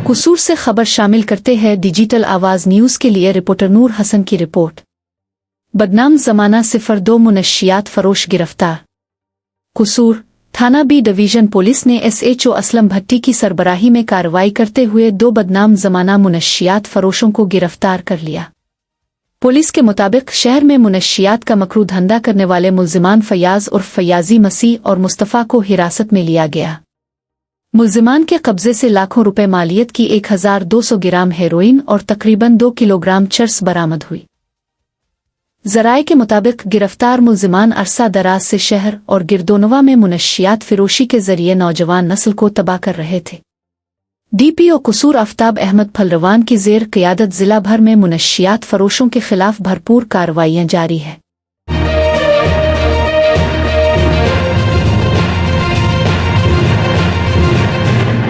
कसूर से खबर शामिल करते हैं डिजिटल आवाज न्यूज के लिए रिपोर्टर नूर हसन की रिपोर्ट। बदनाम जमाना 02 मुनशियात फरोश गिरफ्तार। कसूर थाना बी डिवीजन पुलिस ने SHO असलम भट्टी की सरबराही में कार्रवाई करते हुए 2 बदनाम जमाना मुनशियात फरोशों को गिरफ्तार कर लिया। पुलिस के मुताबिक शहर में मुनशियात का मकरू धंधा करने वाले मुल्जिमान फैयाज और फैयाजी मसीह और मुस्तफा को हिरासत में लिया गया। मुल्जिमान के कब्जे से लाखों रुपए मालियत की 1200 ग्राम हेरोइन और तकरीबन 2 किलोग्राम चर्स बरामद हुई। ज़राए के मुताबिक गिरफ्तार मुल्जिमान अरसा दराज से शहर और gird-o-nawah में मुनशियात फरोशी के जरिए नौजवान नस्ल को तबाह कर रहे थे। DPO कसूर आफ्ताब अहमद फलरवान की ज़ेर क़यादत ज़िला भर में मुनशियात फरोशों के खिलाफ भरपूर कार्रवाइयाँ जारी है।